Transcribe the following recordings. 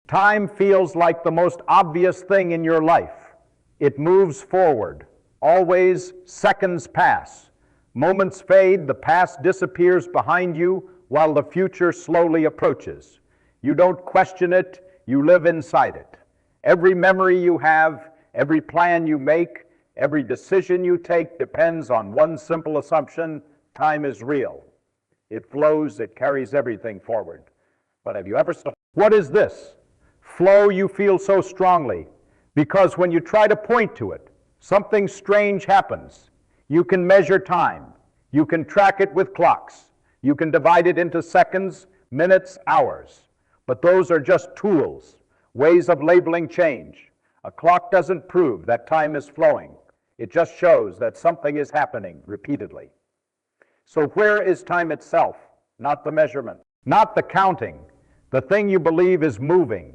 Time feels like the most obvious thing in your life. It moves forward. Always seconds pass. Moments fade, the past disappears behind you while the future slowly approaches. You don't question it, you live inside it. Every memory you have, every plan you make, every decision you take depends on one simple assumption: time is real. It flows, it carries everything forward. But have you ever stopped? What is this? Flow you feel so strongly because when you try to point to it, something strange happens. You can measure time. You can track it with clocks. You can divide it into seconds, minutes, hours. But those are just tools, ways of labeling change. A clock doesn't prove that time is flowing. It just shows that something is happening repeatedly. So where is time itself? Not the measurement, not the counting, the thing you believe is moving.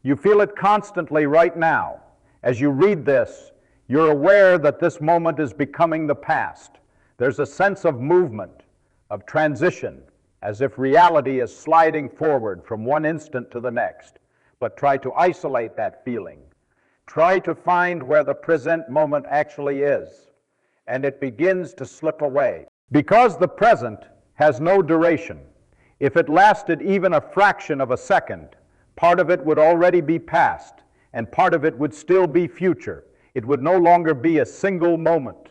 You feel it constantly right now. As you read this, you're aware that this moment is becoming the past. There's a sense of movement, of transition, as if reality is sliding forward from one instant to the next. But try to isolate that feeling. Try to find where the present moment actually is, and it begins to slip away. Because the present has no duration, if it lasted even a fraction of a second, part of it would already be past, and part of it would still be future. It would no longer be a single moment.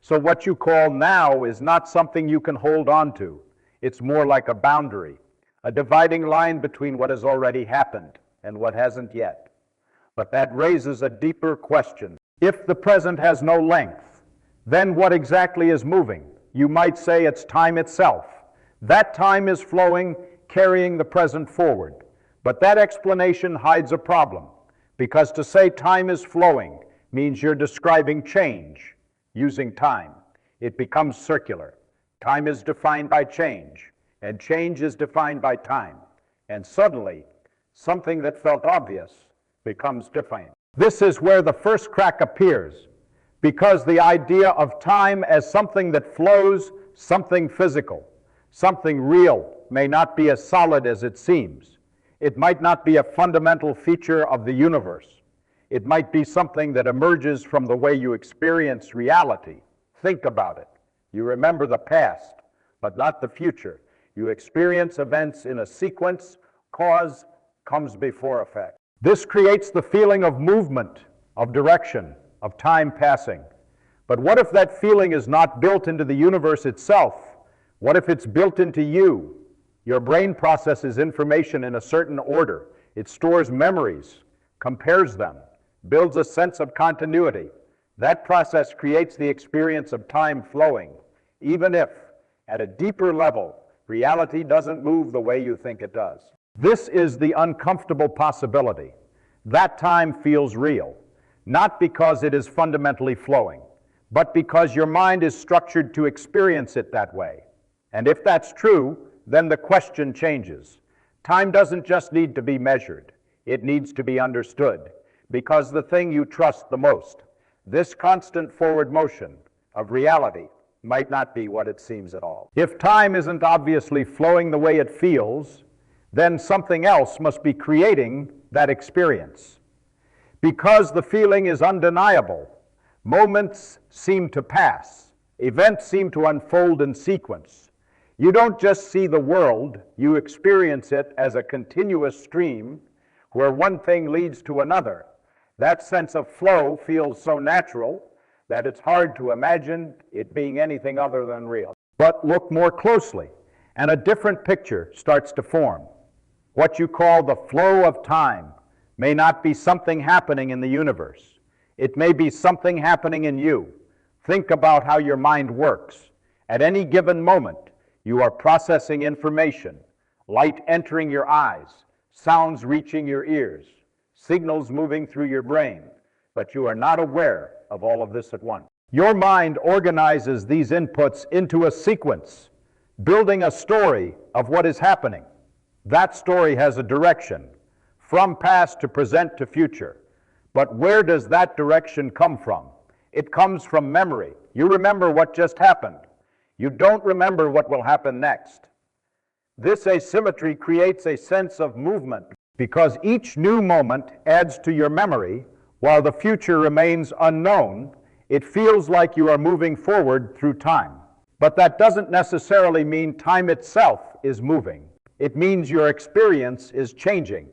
So what you call now is not something you can hold on to. It's more like a boundary, a dividing line between what has already happened and what hasn't yet. But that raises a deeper question. If the present has no length, then what exactly is moving? You might say it's time itself. That time is flowing, carrying the present forward. But that explanation hides a problem, because to say time is flowing means you're describing change using time. It becomes circular. Time is defined by change, and change is defined by time. And suddenly, something that felt obvious becomes defined. This is where the first crack appears, because the idea of time as something that flows, something physical, something real, may not be as solid as it seems. It might not be a fundamental feature of the universe. It might be something that emerges from the way you experience reality. Think about it. You remember the past, but not the future. You experience events in a sequence. Cause comes before effect. This creates the feeling of movement, of direction, of time passing. But what if that feeling is not built into the universe itself? What if it's built into you? Your brain processes information in a certain order. It stores memories, compares them, builds a sense of continuity. That process creates the experience of time flowing, even if, at a deeper level, reality doesn't move the way you think it does. This is the uncomfortable possibility. That time feels real, not because it is fundamentally flowing, but because your mind is structured to experience it that way. And if that's true, then the question changes. Time doesn't just need to be measured. It needs to be understood, because the thing you trust the most, this constant forward motion of reality, might not be what it seems at all. If time isn't obviously flowing the way it feels, then something else must be creating that experience. Because the feeling is undeniable, moments seem to pass, events seem to unfold in sequence. You don't just see the world, you experience it as a continuous stream where one thing leads to another. That sense of flow feels so natural that it's hard to imagine it being anything other than real. But look more closely, and a different picture starts to form. What you call the flow of time may not be something happening in the universe. It may be something happening in you. Think about how your mind works. At any given moment, you are processing information, light entering your eyes, sounds reaching your ears, signals moving through your brain, but you are not aware of all of this at once. Your mind organizes these inputs into a sequence, building a story of what is happening. That story has a direction, from past to present to future. But where does that direction come from? It comes from memory. You remember what just happened. You don't remember what will happen next. This asymmetry creates a sense of movement Because each new moment adds to your memory, while the future remains unknown, it feels like you are moving forward through time. But that doesn't necessarily mean time itself is moving. It means your experience is changing.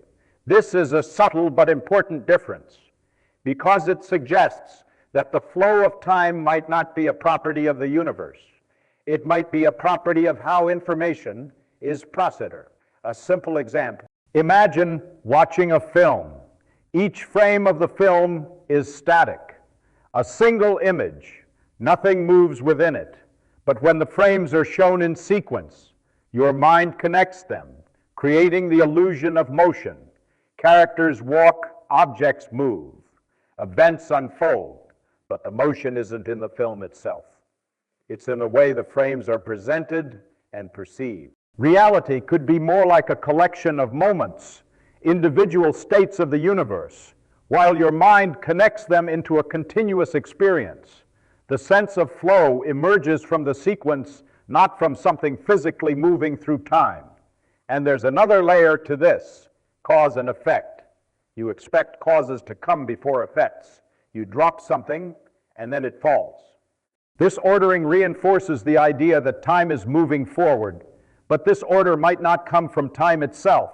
This is a subtle but important difference, because it suggests that the flow of time might not be a property of the universe. It might be a property of how information is processed. A simple example. Imagine watching a film. Each frame of the film is static, a single image. Nothing moves within it. But when the frames are shown in sequence, your mind connects them, creating the illusion of motion. Characters walk, objects move, events unfold, but the motion isn't in the film itself. It's in the way the frames are presented and perceived. Reality could be more like a collection of moments, individual states of the universe, while your mind connects them into a continuous experience. The sense of flow emerges from the sequence, not from something physically moving through time. And there's another layer to this, cause and effect. You expect causes to come before effects. You drop something, and then it falls. This ordering reinforces the idea that time is moving forward, but this order might not come from time itself.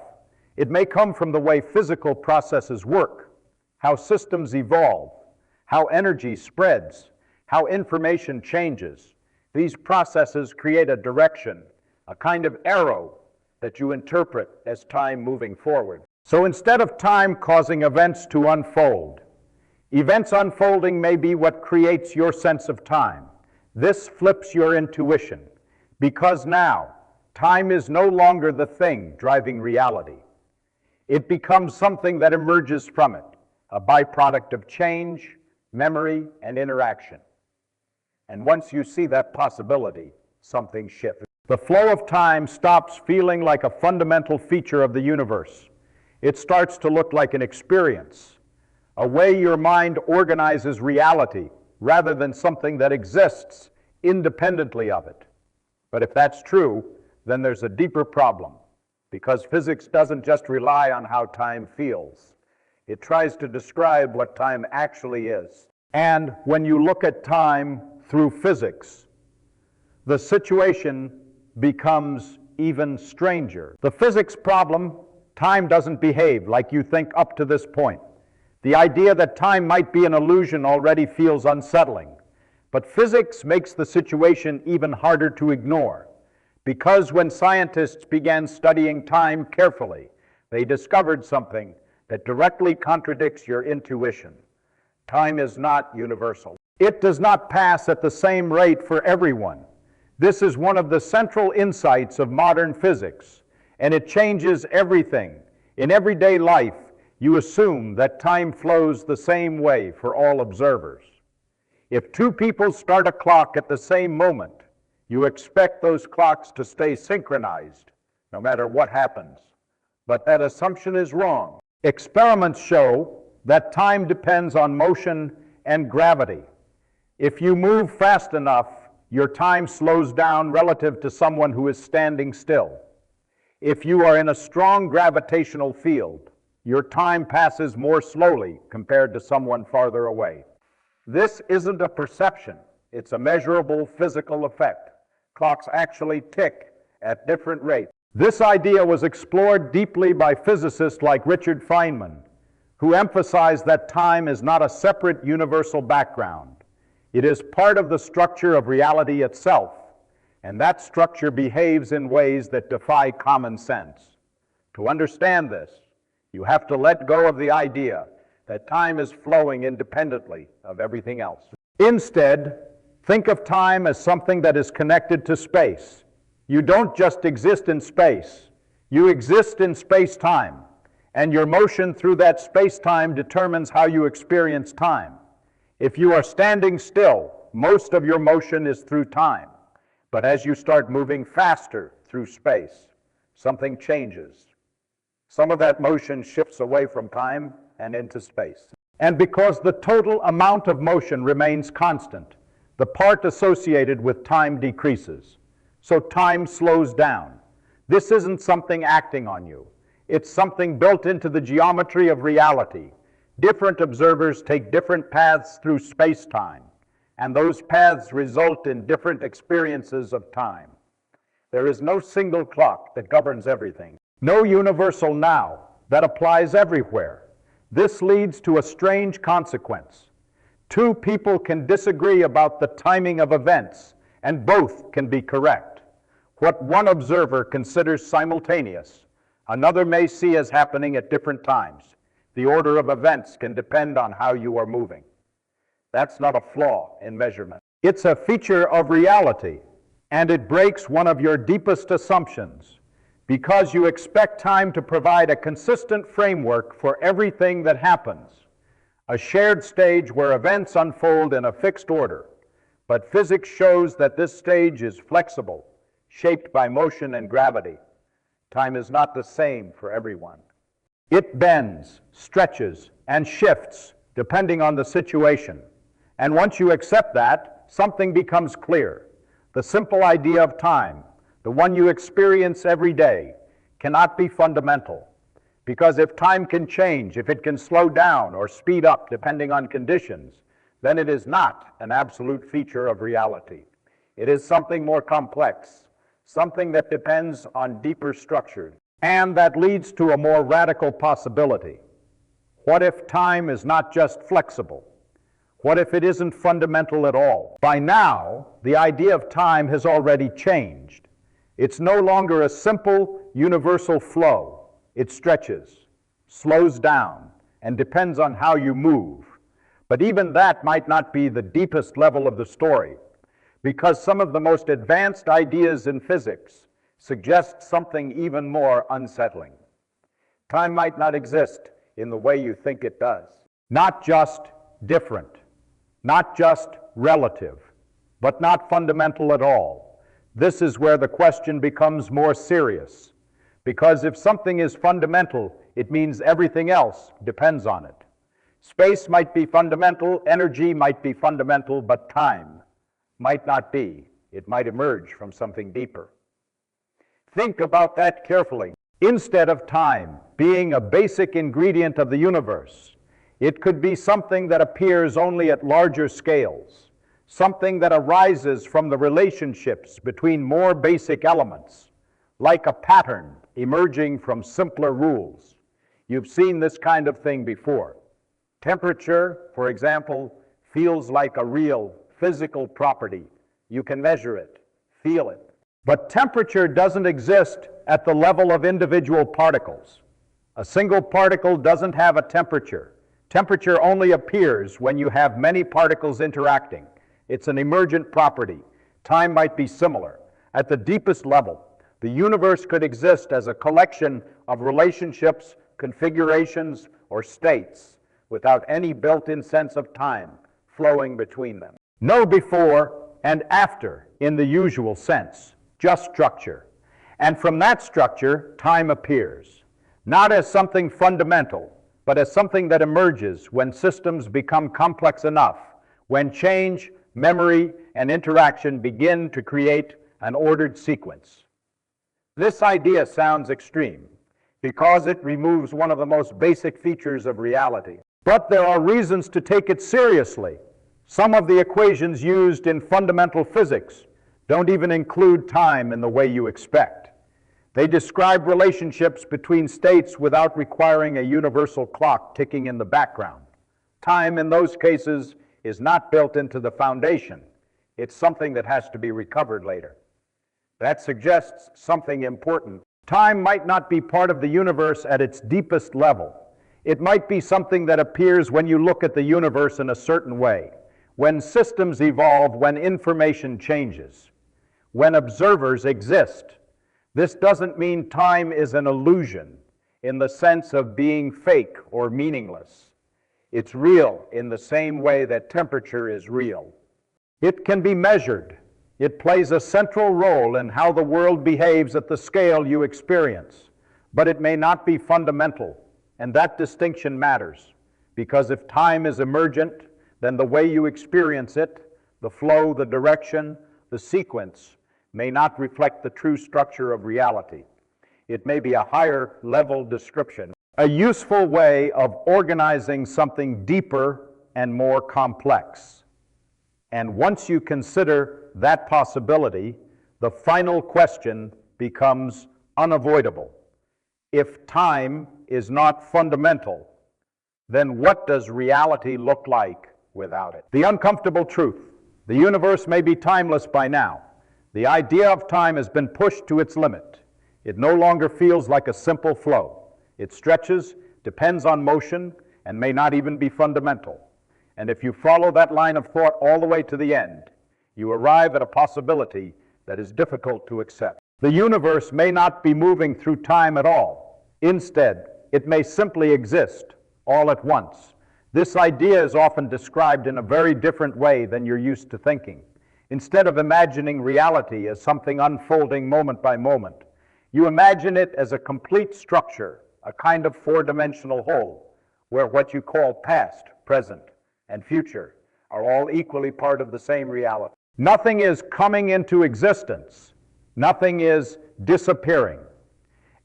It may come from the way physical processes work, how systems evolve, how energy spreads, how information changes. These processes create a direction, a kind of arrow that you interpret as time moving forward. So instead of time causing events to unfold, events unfolding may be what creates your sense of time. This flips your intuition, because now time is no longer the thing driving reality. It becomes something that emerges from it, a byproduct of change, memory, and interaction. And once you see that possibility, something shifts. The flow of time stops feeling like a fundamental feature of the universe. It starts to look like an experience, a way your mind organizes reality rather than something that exists independently of it. But if that's true, then there's a deeper problem, because physics doesn't just rely on how time feels. It tries to describe what time actually is. And when you look at time through physics, the situation becomes even stranger. The physics problem, time doesn't behave like you think up to this point. The idea that time might be an illusion already feels unsettling. But physics makes the situation even harder to ignore, because when scientists began studying time carefully, they discovered something that directly contradicts your intuition. Time is not universal. It does not pass at the same rate for everyone. This is one of the central insights of modern physics, and it changes everything. In everyday life, you assume that time flows the same way for all observers. If two people start a clock at the same moment, you expect those clocks to stay synchronized, no matter what happens. But that assumption is wrong. Experiments show that time depends on motion and gravity. If you move fast enough, your time slows down relative to someone who is standing still. If you are in a strong gravitational field, your time passes more slowly compared to someone farther away. This isn't a perception, it's a measurable physical effect. Clocks actually tick at different rates. This idea was explored deeply by physicists like Richard Feynman, who emphasized that time is not a separate universal background. It is part of the structure of reality itself, and that structure behaves in ways that defy common sense. To understand this, you have to let go of the idea that time is flowing independently of everything else. Instead, think of time as something that is connected to space. You don't just exist in space, you exist in space-time, and your motion through that space-time determines how you experience time. If you are standing still, most of your motion is through time. But as you start moving faster through space, something changes. Some of that motion shifts away from time and into space. And because the total amount of motion remains constant, the part associated with time decreases. So time slows down. This isn't something acting on you. It's something built into the geometry of reality. Different observers take different paths through space-time, and those paths result in different experiences of time. There is no single clock that governs everything, no universal now that applies everywhere. This leads to a strange consequence. Two people can disagree about the timing of events, and both can be correct. What one observer considers simultaneous, another may see as happening at different times. The order of events can depend on how you are moving. That's not a flaw in measurement. It's a feature of reality, and it breaks one of your deepest assumptions, because you expect time to provide a consistent framework for everything that happens, a shared stage where events unfold in a fixed order. But physics shows that this stage is flexible, shaped by motion and gravity. Time is not the same for everyone. It bends, stretches, and shifts depending on the situation. And once you accept that, something becomes clear. The simple idea of time, the one you experience every day, cannot be fundamental. Because if time can change, if it can slow down or speed up depending on conditions, then it is not an absolute feature of reality. It is something more complex, something that depends on deeper structures, and that leads to a more radical possibility. What if time is not just flexible? What if it isn't fundamental at all? By now, the idea of time has already changed. It's no longer a simple, universal flow. It stretches, slows down, and depends on how you move. But even that might not be the deepest level of the story, because some of the most advanced ideas in physics suggest something even more unsettling. Time might not exist in the way you think it does. Not just different, not just relative, but not fundamental at all. This is where the question becomes more serious, because if something is fundamental, it means everything else depends on it. Space might be fundamental, energy might be fundamental, but time might not be. It might emerge from something deeper. Think about that carefully. Instead of time being a basic ingredient of the universe, it could be something that appears only at larger scales, something that arises from the relationships between more basic elements, like a pattern emerging from simpler rules. You've seen this kind of thing before. Temperature, for example, feels like a real physical property. You can measure it, feel it. But temperature doesn't exist at the level of individual particles. A single particle doesn't have a temperature. Temperature only appears when you have many particles interacting. It's an emergent property. Time might be similar. At the deepest level, the universe could exist as a collection of relationships, configurations, or states without any built-in sense of time flowing between them. No before and after in the usual sense, just structure. And from that structure, time appears, not as something fundamental, but as something that emerges when systems become complex enough, when change, memory, and interaction begin to create an ordered sequence. This idea sounds extreme because it removes one of the most basic features of reality. But there are reasons to take it seriously. Some of the equations used in fundamental physics don't even include time in the way you expect. They describe relationships between states without requiring a universal clock ticking in the background. Time in those cases is not built into the foundation. It's something that has to be recovered later. That suggests something important. Time might not be part of the universe at its deepest level. It might be something that appears when you look at the universe in a certain way, when systems evolve, when information changes, when observers exist. This doesn't mean time is an illusion in the sense of being fake or meaningless. It's real in the same way that temperature is real. It can be measured. It plays a central role in how the world behaves at the scale you experience. But it may not be fundamental, and that distinction matters, because if time is emergent, then the way you experience it, the flow, the direction, the sequence, may not reflect the true structure of reality. It may be a higher level description, a useful way of organizing something deeper and more complex. And once you consider that possibility, the final question becomes unavoidable. If time is not fundamental, then what does reality look like without it? The uncomfortable truth: the universe may be timeless by now. The idea of time has been pushed to its limit. It no longer feels like a simple flow. It stretches, depends on motion, and may not even be fundamental. And if you follow that line of thought all the way to the end, you arrive at a possibility that is difficult to accept. The universe may not be moving through time at all. Instead, it may simply exist all at once. This idea is often described in a very different way than you're used to thinking. Instead of imagining reality as something unfolding moment by moment, you imagine it as a complete structure, a kind of four-dimensional whole, where what you call past, present, and future are all equally part of the same reality. Nothing is coming into existence. Nothing is disappearing.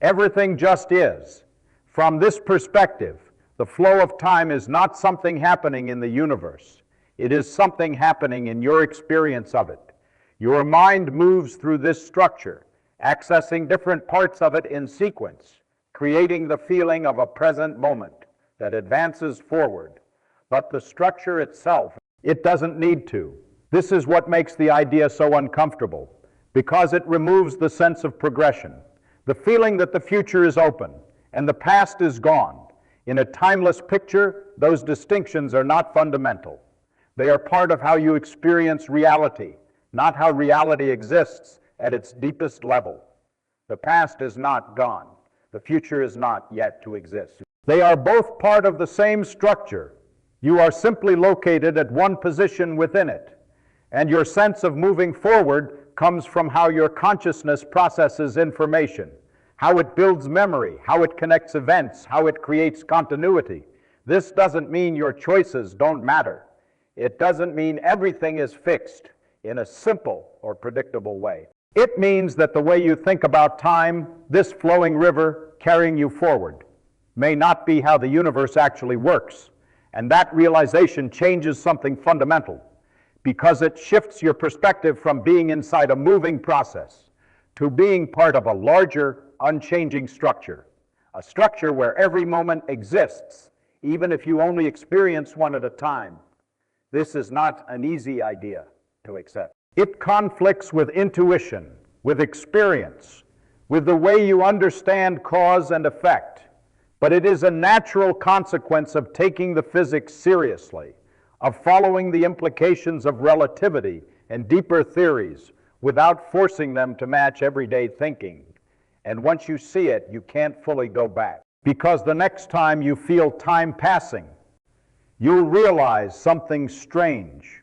Everything just is. From this perspective, the flow of time is not something happening in the universe. It is something happening in your experience of it. Your mind moves through this structure, accessing different parts of it in sequence, creating the feeling of a present moment that advances forward. But the structure itself, it doesn't need to. This is what makes the idea so uncomfortable, because it removes the sense of progression, the feeling that the future is open and the past is gone. In a timeless picture, those distinctions are not fundamental. They are part of how you experience reality, not how reality exists at its deepest level. The past is not gone. The future is not yet to exist. They are both part of the same structure. You are simply located at one position within it, and your sense of moving forward comes from how your consciousness processes information, how it builds memory, how it connects events, how it creates continuity. This doesn't mean your choices don't matter. It doesn't mean everything is fixed in a simple or predictable way. It means that the way you think about time, this flowing river carrying you forward, may not be how the universe actually works. And that realization changes something fundamental, because it shifts your perspective from being inside a moving process to being part of a larger, unchanging structure, a structure where every moment exists, even if you only experience one at a time. This is not an easy idea to accept. It conflicts with intuition, with experience, with the way you understand cause and effect, but it is a natural consequence of taking the physics seriously, of following the implications of relativity and deeper theories without forcing them to match everyday thinking. And once you see it, you can't fully go back, because the next time you feel time passing, you'll realize something strange.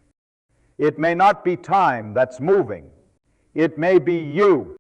It may not be time that's moving. It may be you